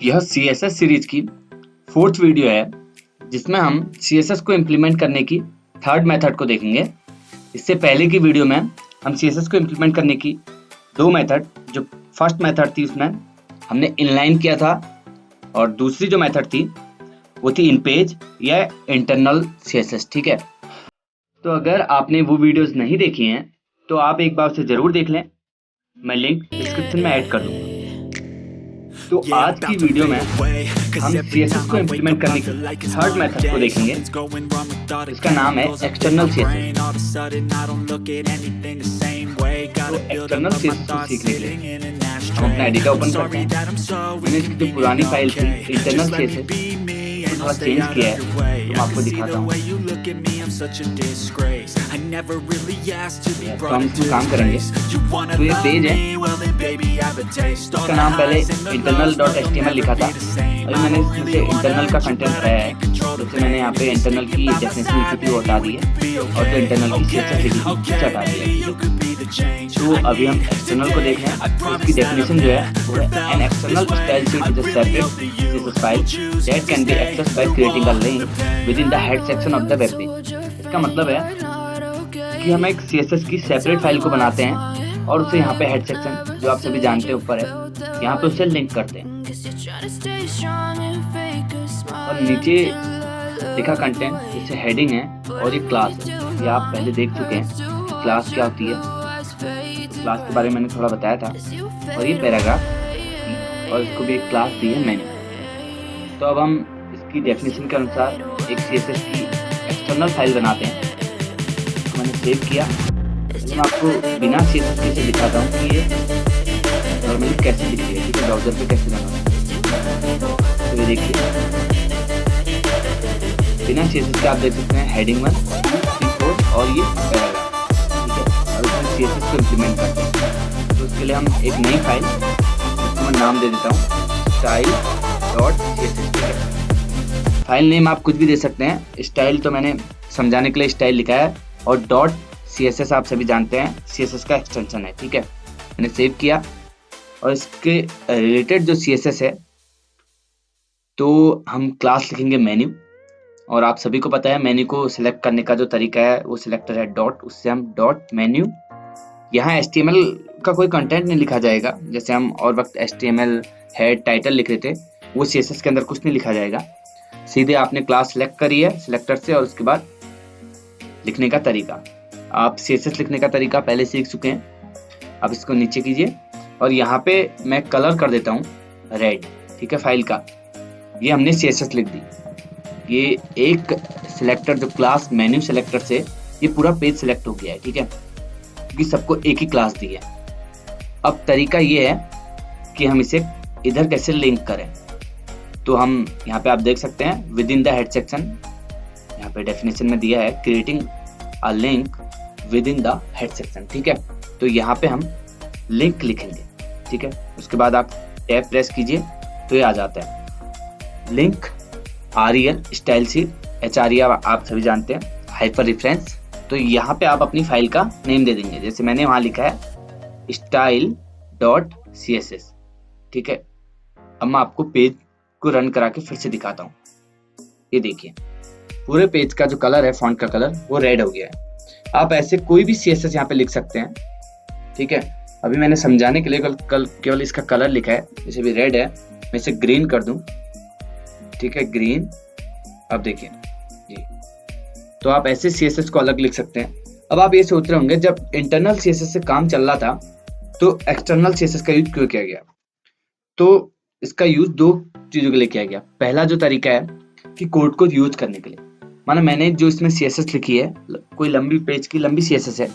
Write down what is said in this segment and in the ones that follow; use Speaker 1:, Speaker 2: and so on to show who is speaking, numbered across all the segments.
Speaker 1: यह CSS series की 4th video है जिसमें हम CSS को इम्प्लीमेंट करने की 3rd मेथड को देखेंगे। इससे पहले की वीडियो में हम CSS को इम्प्लीमेंट करने की 2 मेथड, जो फर्स्ट मेथड थी उसमें हमने इनलाइन किया था और दूसरी जो मेथड थी वो थी इन पेज या इंटरनल CSS। ठीक है, तो अगर आपने वो वीडियोस नहीं देखी हैं तो आप एक बार उसे ज़रूर देख लें, मैं लिंक डिस्क्रिप्शन में ऐड कर दूँगा। तो आज की वीडियो में हम CSS को इम्प्लीमेंट करने की 3rd मेथड को देखेंगे। इसका नाम है एक्सटर्नल CSS। तो एक्सटर्नल CSS को सीखने के लिए हम अपना एडिटर ओपन करते हैं। मैंने इसकी जो पुरानी फाइल थी इंटरनल CSS को थोड़ा चेंज किया है, तो मैं आपको दिखाता हूँ। तो हम इसमें काम करेंगे। तो ये पेज है, इसका नाम पहले internal.html लिखा था, अभी मैंने इसमें से इंटरनल का कंटेंट है, तो मैंने यहाँ पे इंटरनल की डेफिनेशन लिखी थी वो हटा दी है और जो इंटरनल की CSS लिखी थी उसे हटा दिया है। तो अभी हम एक्सटर्नल को देख रहे हैं। तो इसकी डेफिनेशन जो है वो है an external style sheet is a separate CSS file that can be accessed by creating a link with in the head section of the web page. इसका मतलब है कि हम एक CSS की सेपरेट फाइल को बनाते हैं और उसे यहाँ पे हेड सेक्शन, जो आप सभी जानते हैं ऊपर है, यहाँ पे उसे लिंक करते हैं और नीचे लिखा कंटेंट जैसे हेडिंग है और ये क्लास है। ये आप पहले देख चुके हैं क्लास क्या होती है, तो क्लास के बारे में मैंने थोड़ा बताया था। और ये पैराग्राफ और इसको भी एक क्लास दी है मैंने। तो अब हम इसकी डेफिनेशन के अनुसार एक CSS की एक्सटर्नल फाइल बनाते हैं। मैंने सेव किया। मैं आपको बिना CSS के दिखाता हूँ कि ये नॉर्मली कैसे दिखती है, ठीक है, ब्राउजर पे कैसे बनाना। तो ये देखिए बिना CSS के आप देख सकते हैं हेडिंग 1, 3, 4 और ये पैराग्राफ, ठीक है। और इसमें CSS को इम्प्लीमेंट करते हैं। तो उसके लिए हम एक नई फाइल, इसको मैं नाम दे देता हूँ style.css। फाइल नेम आप कुछ भी दे सकते हैं। स्टाइल तो मैंने समझाने के लिए स्टाइल लिखा है और .css आप सभी जानते हैं CSS का एक्सटेंशन है, ठीक है। मैंने सेव किया और इसके रिलेटेड जो CSS है तो हम क्लास लिखेंगे मेन्यू, और आप सभी को पता है मेन्यू को सिलेक्ट करने का जो तरीका है वो सिलेक्टर है डॉट, उससे हम डॉट मेन्यू। यहाँ HTML का कोई कंटेंट नहीं लिखा जाएगा, जैसे हम और वक्त HTML हेड टाइटल लिख रहे थे, वो CSS के अंदर कुछ नहीं लिखा जाएगा। सीधे आपने क्लास सेलेक्ट करी है सिलेक्टर से और उसके बाद लिखने का तरीका, आप CSS लिखने का तरीका पहले सीख चुके हैं। अब इसको नीचे कीजिए और यहाँ पे मैं कलर कर देता हूँ रेड, ठीक है, फाइल का। ये हमने CSS लिख दी। ये एक सिलेक्टर जो क्लास मेन्यू सिलेक्टर से ये पूरा पेज सिलेक्ट हो गया है, ठीक है, क्योंकि सबको एक ही क्लास दी है। अब तरीका ये है कि हम इसे इधर कैसे लिंक करें। तो हम यहाँ पे आप देख सकते हैं with in the head section, यहाँ पे डेफिनेशन में दिया है creating a link with in the head section, ठीक है। तो यहाँ पे हम लिंक लिखेंगे, ठीक है। उसके बाद आप टैब प्रेस कीजिए तो ये आ जाता है link REL style sheet, HREL आप सभी जानते हैं, हाइपर रेफरेंस। तो यहाँ पे आप अपनी फाइल का नेम दे देंगे, जैसे मैंने वहाँ लिखा है style.css, ठीक है। अब मैं आपको पेज को रन करा के फिर से दिखाता हूँ। ये देखिए पूरे पेज का जो कलर है, फॉन्ट का कलर, वो रेड हो गया है। आप ऐसे कोई भी CSS यहाँ पे लिख सकते हैं, ठीक है। अभी मैंने समझाने के लिए केवल इसका कलर लिखा है, जैसे भी रेड है मैं इसे ग्रीन कर दूं, ठीक है, ग्रीन। अब देखिए जी, तो आप ऐसे CSS को अलग लिख सकते हैं। अब आप ये सोच रहे होंगे जब इंटरनल CSS से काम चल रहा था तो एक्सटर्नल CSS का यूज क्यों किया गया। तो इसका यूज 2 चीजों के लिए किया गया। पहला जो तरीका है कि कोड को यूज करने के लिए, माना मैंने जो इसमें CSS लिखी है, कोई लंबी पेज की लंबी CSS है,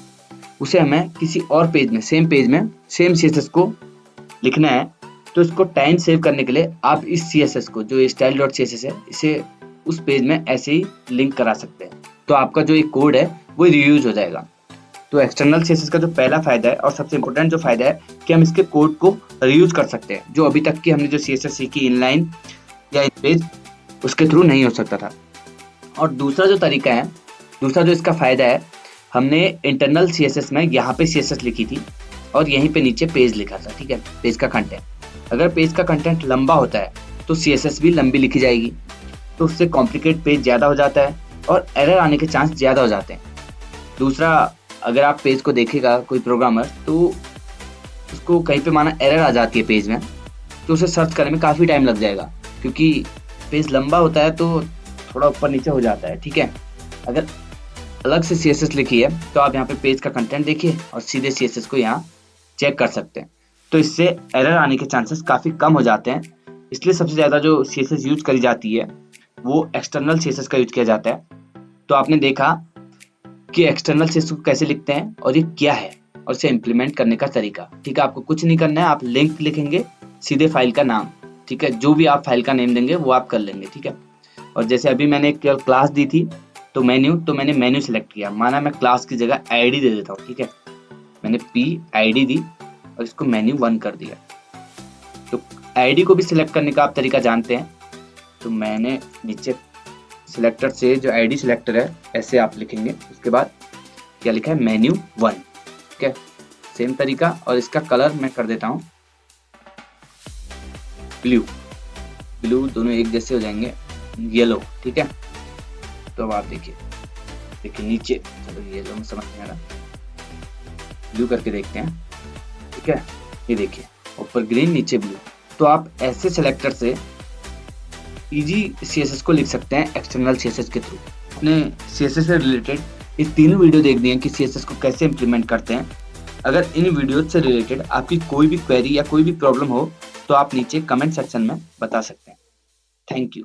Speaker 1: उसे हमें किसी और पेज में सेम सेम CSS को लिखना है, तो इसको टाइम सेव करने के लिए आप इस CSS को, जो style.css है, इसे उस पेज में ऐसे ही लिंक करा सकते हैं। तो आपका जो एक कोड है वो रीयूज हो जाएगा। तो एक्सटर्नल CSS का जो पहला फायदा है और सबसे इम्पोर्टेंट जो फायदा है कि हम इसके कोड को रीयूज कर सकते हैं, जो अभी तक की हमने जो CSS सीखी इनलाइन या इन पेज, उसके थ्रू नहीं हो सकता था। और दूसरा जो तरीका है, दूसरा जो इसका फायदा है, हमने इंटरनल CSS में यहाँ पे CSS लिखी थी और यहीं पे नीचे पेज लिखा था, ठीक है, पेज का कंटेंट। अगर पेज का कंटेंट लंबा होता है तो CSS भी लंबी लिखी जाएगी, तो उससे कॉम्प्लिकेट पेज ज़्यादा हो जाता है और एरर आने के चांस ज़्यादा हो जाते हैं। दूसरा, अगर आप पेज को देखेगा कोई प्रोग्रामर, तो उसको कहीं पे माना एरर आ जाती है पेज में, तो उसे सर्च करने में काफ़ी टाइम लग जाएगा, क्योंकि पेज लंबा होता है तो थोड़ा ऊपर नीचे हो जाता है। ठीक है, अगर अलग से CSS लिखी है तो आप यहाँ पे पेज का कंटेंट देखिए और सीधे CSS को यहाँ चेक कर सकते हैं, तो इससे एरर आने के चांसेस काफ़ी कम हो जाते हैं। इसलिए सबसे ज़्यादा जो CSS यूज करी जाती है वो एक्सटर्नल CSS का यूज किया जाता है। तो आपने देखा कि एक्सटर्नल CSS को कैसे लिखते हैं और ये क्या है और इसे इम्प्लीमेंट करने का तरीका। ठीक है, आपको कुछ नहीं करना है, आप लिंक लिखेंगे, सीधे फाइल का नाम, ठीक है, जो भी आप फाइल का नेम देंगे वो आप कर लेंगे। ठीक है, और जैसे अभी मैंने केवल क्लास दी थी तो मैंने मेन्यू सेलेक्ट किया, माना मैं क्लास की जगह ID दे देता हूँ। ठीक है, मैंने PID दी और इसको मेन्यू 1 कर दिया। तो ID को भी सिलेक्ट करने का आप तरीका जानते हैं, तो मैंने नीचे सिलेक्टर से जो ID सिलेक्टर है ऐसे आप लिखेंगे, उसके बाद क्या लिखा है, मेन्यू 1। ठीक है, सेम तरीका, और इसका कलर मैं कर देता हूँ ब्लू, दोनों एक जैसे हो जाएंगे, येलो। ठीक है, तो अब आप देखिए नीचे, चलो येलो में समझ नहीं आ रहा, ब्लू करके देखते हैं। ठीक है, ये देखिए ऊपर ग्रीन नीचे ब्लू। तो आप ऐसे सेलेक्टर से इजी CSS को लिख सकते हैं एक्सटर्नल CSS के थ्रू। अपने CSS से रिलेटेड ये तीनों वीडियो देख दिए कि CSS को कैसे इम्प्लीमेंट करते हैं। अगर इन वीडियो से रिलेटेड आपकी कोई भी क्वेरी या कोई भी प्रॉब्लम हो तो आप नीचे कमेंट सेक्शन में बता सकते हैं। Thank you.